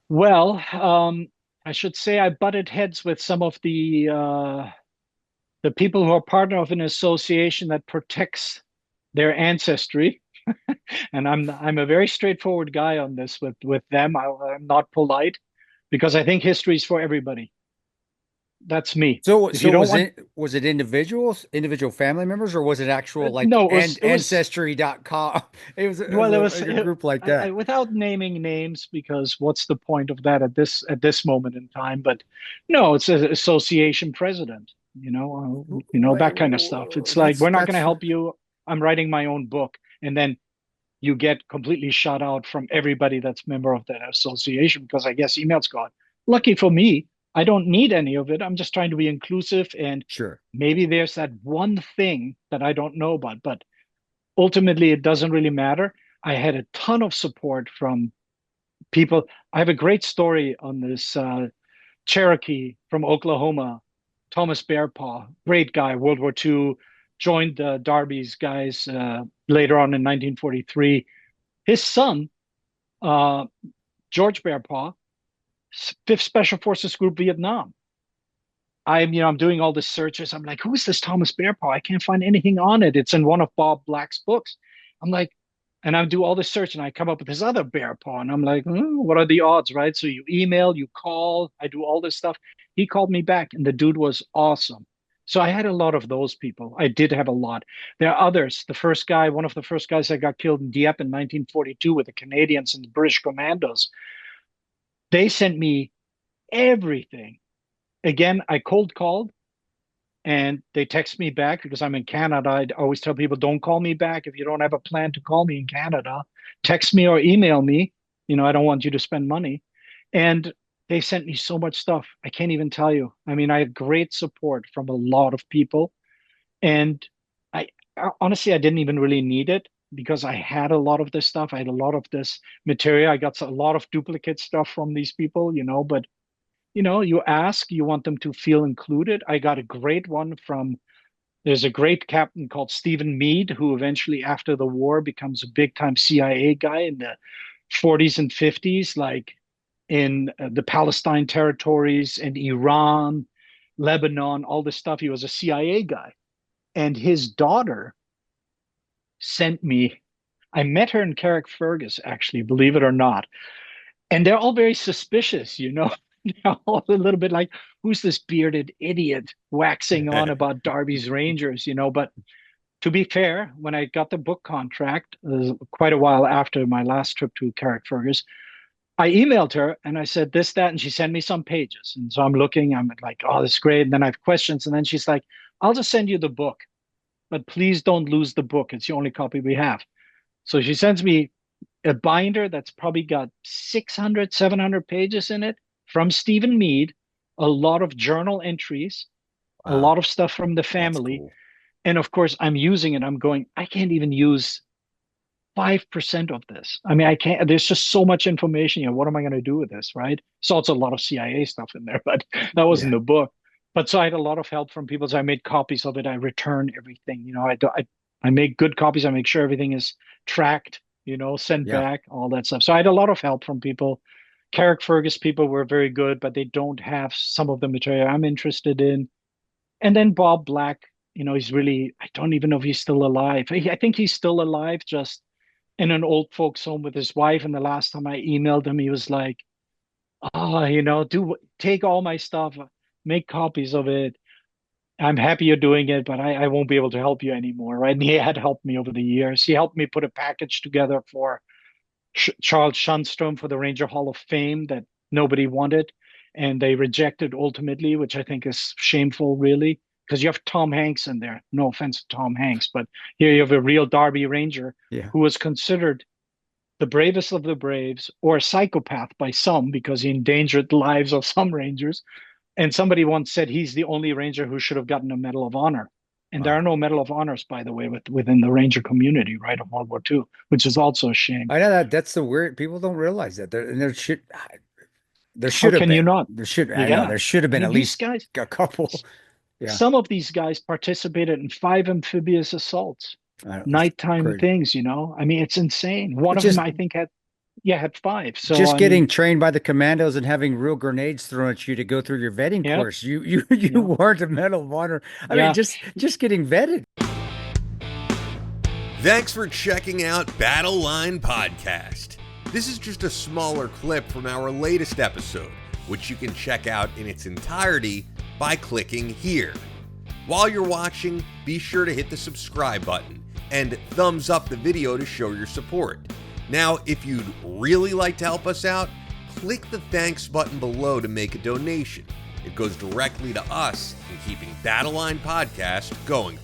Well, I should say I butted heads with some of the people who are partner of an association that protects their ancestry, and I'm a very straightforward guy on this with them. I'm not polite because I think history is for everybody. That's me. So, If you so don't was want, it individuals, individual family members, or was it actual like no, and it was. ancestry.com? It was Well, it was like a group like I, that. without naming names because what's the point of that at this moment in time? But no, it's an association president, that kind of stuff. It's like That's we're not going to that's help you. I'm writing my own book, and then you get completely shut out from everybody that's member of that association because I guess emails gone. Lucky for me, I don't need any of it. I'm just trying to be inclusive, and sure. maybe there's that one thing that I don't know about, but ultimately it doesn't really matter. I had a ton of support from people. I have a great story on this Cherokee from Oklahoma, Thomas Bearpaw, great guy, World War II, joined the Darby's guys later on in 1943. His son, uh, George Bearpaw, 5th Special Forces Group Vietnam. I'm doing all the searches. I'm like, who is this Thomas Bearpaw? I can't find anything on it. It's in one of Bob Black's books. I'm like, and I do all the search and I come up with this other Bearpaw. And I'm like, what are the odds, right? So you email, you call, I do all this stuff. He called me back and the dude was awesome. So I had a lot of those people. I did have a lot. There are others. One of the first guys that got killed in Dieppe in 1942 with the Canadians and the British Commandos, they sent me everything. Again, I cold called and they text me back because I'm in Canada. I always tell people, don't call me back if you don't have a plan to call me in Canada. Text me or email me. I don't want you to spend money. And they sent me so much stuff. I can't even tell you. I mean, I had great support from a lot of people. And I honestly, I didn't even really need it because I had a lot of this stuff. I had a lot of this material. I got a lot of duplicate stuff from these people, but you ask, you want them to feel included. I got a great one from, there's a great captain called Stephen Meade, who eventually, after the war, becomes a big time CIA guy in the 40s and 50s, like in the Palestine territories and Iran, Lebanon, all this stuff. He was a CIA guy. And his daughter sent me, I met her in Carrickfergus, actually, believe it or not. And they're all very suspicious, They're all a little bit like, who's this bearded idiot waxing on about Darby's Rangers, But to be fair, when I got the book contract, quite a while after my last trip to Carrickfergus, I emailed her and I said this, that, and she sent me some pages. And so I'm looking, I'm like, oh, this is great. And then I have questions. And then she's like, I'll just send you the book, but please don't lose the book. It's the only copy we have. So she sends me a binder that's probably got 600, 700 pages in it from Stephen Meade, a lot of journal entries, a Wow, lot of stuff from the that's family. cool. And of course, I'm using it. I'm going, I can't even use 5% of this. I mean, I can't, there's just so much information. What am I going to do with this? Right. So it's a lot of CIA stuff in there, but that wasn't Yeah, the book. But so I had a lot of help from people. So I made copies of it. I return everything. I make good copies. I make sure everything is tracked, sent yeah. back, all that stuff. So I had a lot of help from people. Carrickfergus people were very good, but they don't have some of the material I'm interested in. And then Bob Black, he's really, I don't even know if he's still alive. I think he's still alive, just in an old folks home with his wife. And the last time I emailed him, he was like, "Oh, take all my stuff, make copies of it. I'm happy you're doing it, but I won't be able to help you anymore." Right? And he had helped me over the years. He helped me put a package together for Charles Shunstrom for the Ranger Hall of Fame that nobody wanted, and they rejected ultimately, which I think is shameful, really, because you have Tom Hanks in there. No offense to Tom Hanks, but here you have a real Darby Ranger Yeah. who was considered the bravest of the braves, or a psychopath by some because he endangered the lives of some Rangers. And somebody once said he's the only Ranger who should have gotten a Medal of Honor. And there are Wow. no Medal of Honors, by the way, within the Ranger community, right, of World War II, which is also a shame. I know that's the weird people don't realize that there How should have can you been. not? I know Yeah. there should have I been mean, at these least guys, a couple. Yeah. some of these guys participated in 5 amphibious assaults, It's nighttime crazy. things. I mean, it's insane. One Which of them, is I think, had, Yeah, I had five. So Just I mean, getting trained by the commandos and having real grenades thrown at you to go through your vetting yeah, course. You yeah, weren't a Medal of Honor. I mean, yeah. just getting vetted. Thanks for checking out Battle Line Podcast. This is just a smaller clip from our latest episode, which you can check out in its entirety by clicking here. While you're watching, be sure to hit the subscribe button and thumbs up the video to show your support. Now, if you'd really like to help us out, click the thanks button below to make a donation. It goes directly to us in keeping Battle Line Podcast going